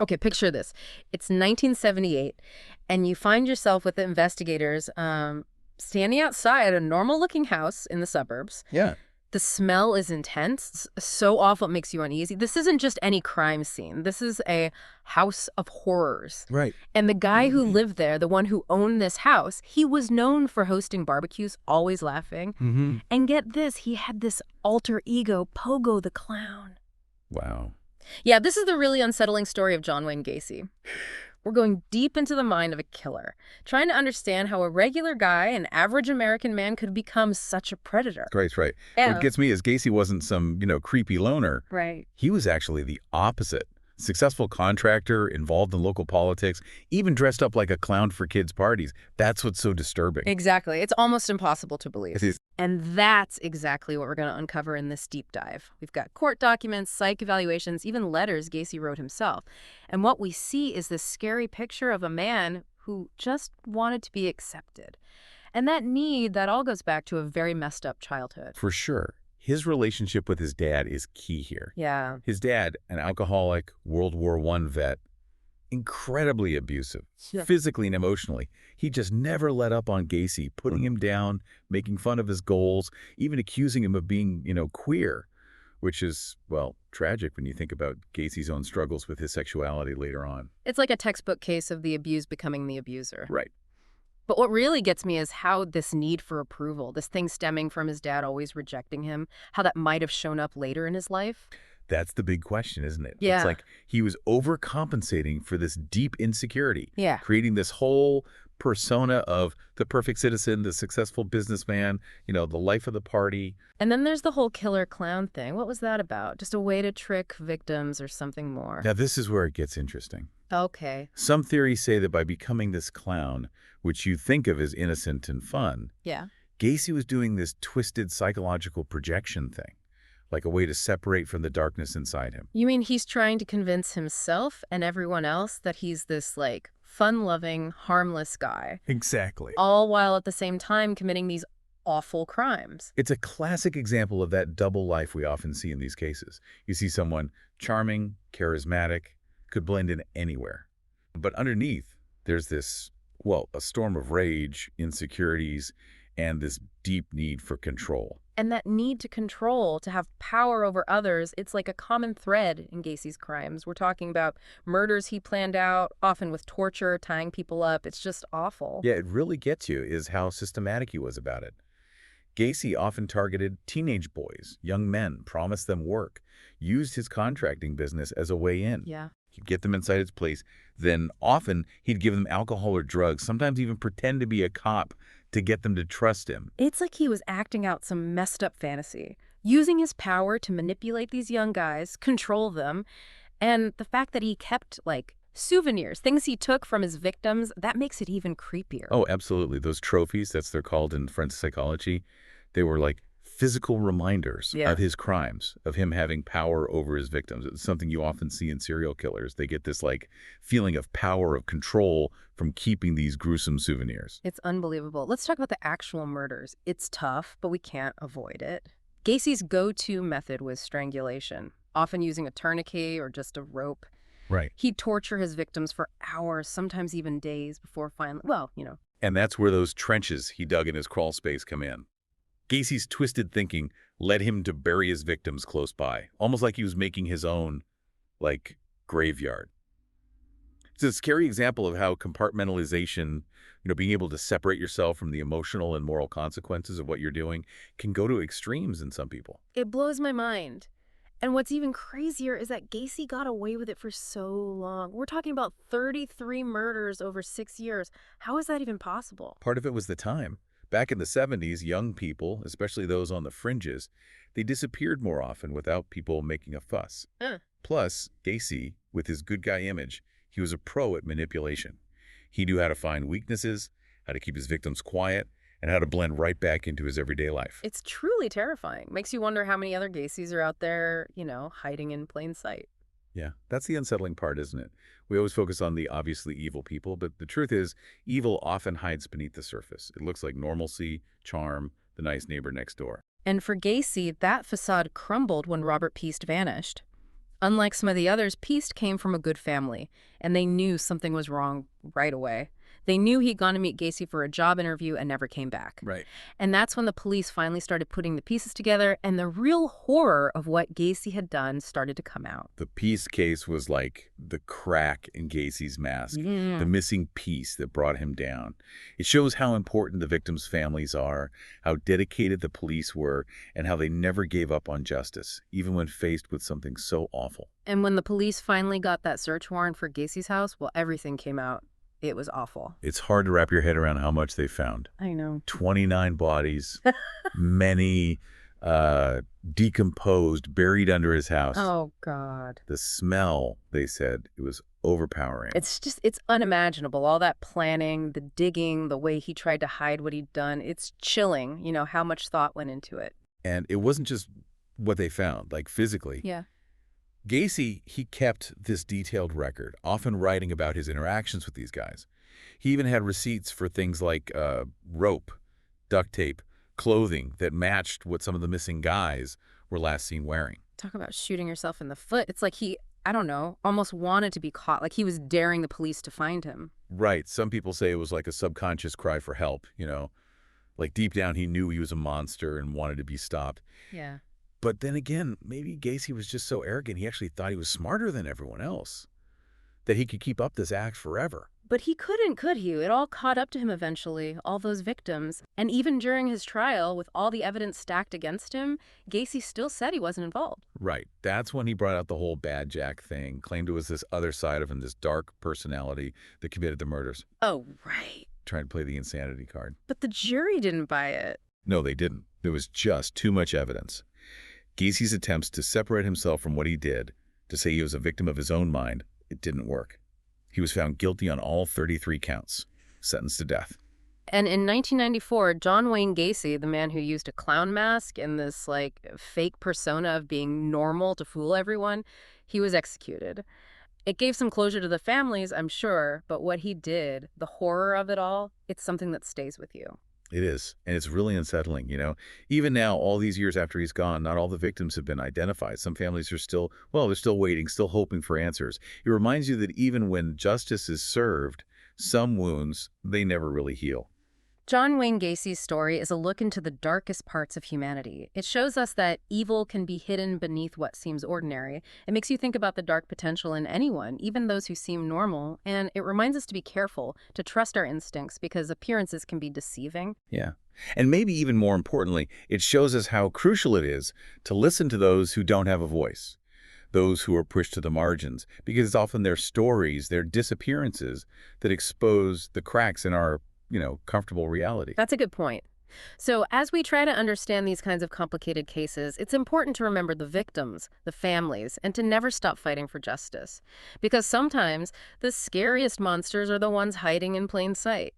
Okay, picture this. It's 1978, and you find yourself with the investigators standing outside a normal-looking house in the suburbs. Yeah. The smell is intense, so awful it makes you uneasy. This isn't just any crime scene. This is a house of horrors. Right. And the guy who lived there, the one who owned this house, he was known for hosting barbecues, always laughing. Mm-hmm. And get this, he had this alter ego, Pogo the Clown. Wow. Yeah, this is the really unsettling story of John Wayne Gacy. We're going deep into the mind of a killer, trying to understand how a regular guy, an average American man, could become such a predator. Right. Yeah. What gets me is Gacy wasn't some, creepy loner. Right. He was actually the opposite. Successful contractor, involved in local politics, even dressed up like a clown for kids' parties. That's what's so disturbing. Exactly. It's almost impossible to believe. It is. And that's exactly what we're going to uncover in this deep dive. We've got court documents, psych evaluations, even letters Gacy wrote himself. And what we see is this scary picture of a man who just wanted to be accepted. And that need, that all goes back to a very messed up childhood. For sure. His relationship with his dad is key here. Yeah. His dad, an alcoholic, World War I vet, incredibly abusive, physically and emotionally. He just never let up on Gacy, putting him down, making fun of his goals, even accusing him of being, queer, which is, well, tragic when you think about Gacy's own struggles with his sexuality later on. It's like a textbook case of the abused becoming the abuser. Right. But what really gets me is how this need for approval, this thing stemming from his dad always rejecting him, how that might have shown up later in his life. That's the big question, isn't it? Yeah. It's like he was overcompensating for this deep insecurity, Yeah. creating this whole persona of the perfect citizen, the successful businessman, the life of the party. And then there's the whole killer clown thing. What was that about? Just a way to trick victims or something more? Now, this is where it gets interesting. Okay. Some theories say that by becoming this clown, which you think of as innocent and fun, Yeah. Gacy was doing this twisted psychological projection thing, like a way to separate from the darkness inside him. You mean he's trying to convince himself and everyone else that he's this, fun-loving, harmless guy, Exactly. all while at the same time committing these awful crimes? It's a classic example of that double life we often see in these cases. You see someone charming, charismatic, could blend in anywhere. But underneath, there's this, a storm of rage, insecurities, and this deep need for control. And that need to control, to have power over others, it's like a common thread in Gacy's crimes. We're talking about murders he planned out, often with torture, tying people up. It's just awful. Yeah, it really gets you is how systematic he was about it. Gacy often targeted teenage boys, young men, promised them work, used his contracting business as a way in. Yeah. He'd get them inside his place. Then often he'd give them alcohol or drugs, sometimes even pretend to be a cop to get them to trust him. It's like he was acting out some messed up fantasy, using his power to manipulate these young guys, control them. And the fact that he kept, souvenirs, things he took from his victims, that makes it even creepier. Oh, absolutely. Those trophies, that's they're called in forensic psychology, they were like physical reminders of his crimes, of him having power over his victims. It's something you often see in serial killers. They get this feeling of power, of control from keeping these gruesome souvenirs. It's unbelievable. Let's talk about the actual murders. It's tough, but we can't avoid it. Gacy's go-to method was strangulation, often using a tourniquet or just a rope. Right. He'd torture his victims for hours, sometimes even days, before finally, And that's where those trenches he dug in his crawl space come in. Gacy's twisted thinking led him to bury his victims close by, almost like he was making his own, graveyard. It's a scary example of how compartmentalization, being able to separate yourself from the emotional and moral consequences of what you're doing, can go to extremes in some people. It blows my mind. And what's even crazier is that Gacy got away with it for so long. We're talking about 33 murders over 6 years. How is that even possible? Part of it was the time. Back in the 70s, young people, especially those on the fringes, they disappeared more often without people making a fuss. Plus, Gacy, with his good guy image, he was a pro at manipulation. He knew how to find weaknesses, how to keep his victims quiet, and how to blend right back into his everyday life. It's truly terrifying. Makes you wonder how many other Gacys are out there, hiding in plain sight. Yeah, that's the unsettling part, isn't it? We always focus on the obviously evil people, but the truth is, evil often hides beneath the surface. It looks like normalcy, charm, the nice neighbor next door. And for Gacy, that facade crumbled when Robert Piest vanished. Unlike some of the others, Peast came from a good family, and they knew something was wrong right away. They knew he'd gone to meet Gacy for a job interview and never came back. Right. And that's when the police finally started putting the pieces together, and the real horror of what Gacy had done started to come out. The piece case was like the crack in Gacy's mask, the missing piece that brought him down. It shows how important the victims' families are, how dedicated the police were, and how they never gave up on justice, even when faced with something so awful. And when the police finally got that search warrant for Gacy's house, well, everything came out. It was awful. It's hard to wrap your head around how much they found. I know. 29 bodies, many decomposed, buried under his house. Oh, God. The smell, they said, it was overpowering. It's unimaginable. All that planning, the digging, the way he tried to hide what he'd done. It's chilling, how much thought went into it. And it wasn't just what they found, like physically. Yeah. Gacy, he kept this detailed record, often writing about his interactions with these guys. He even had receipts for things like rope, duct tape, clothing that matched what some of the missing guys were last seen wearing. Talk about shooting yourself in the foot. It's like he, I don't know, almost wanted to be caught, like he was daring the police to find him. Right. Some people say it was like a subconscious cry for help, Like deep down he knew he was a monster and wanted to be stopped. Yeah. But then again, maybe Gacy was just so arrogant he actually thought he was smarter than everyone else, that he could keep up this act forever. But he couldn't, could he? It all caught up to him eventually, all those victims. And even during his trial, with all the evidence stacked against him, Gacy still said he wasn't involved. Right. That's when he brought out the whole bad Jack thing, claimed it was this other side of him, this dark personality that committed the murders. Oh, right. Trying to play the insanity card. But the jury didn't buy it. No, they didn't. There was just too much evidence. Gacy's attempts to separate himself from what he did, to say he was a victim of his own mind, it didn't work. He was found guilty on all 33 counts, sentenced to death. And in 1994, John Wayne Gacy, the man who used a clown mask and this, fake persona of being normal to fool everyone, he was executed. It gave some closure to the families, I'm sure, but what he did, the horror of it all, it's something that stays with you. It is, and it's really unsettling, Even now, all these years after he's gone, not all the victims have been identified. Some families are still, they're still waiting, still hoping for answers. It reminds you that even when justice is served, some wounds, they never really heal. John Wayne Gacy's story is a look into the darkest parts of humanity. It shows us that evil can be hidden beneath what seems ordinary. It makes you think about the dark potential in anyone, even those who seem normal. And it reminds us to be careful, to trust our instincts, because appearances can be deceiving. Yeah. And maybe even more importantly, it shows us how crucial it is to listen to those who don't have a voice, those who are pushed to the margins, because it's often their stories, their disappearances that expose the cracks in our comfortable reality. That's a good point. So as we try to understand these kinds of complicated cases, it's important to remember the victims, the families, and to never stop fighting for justice. Because sometimes the scariest monsters are the ones hiding in plain sight.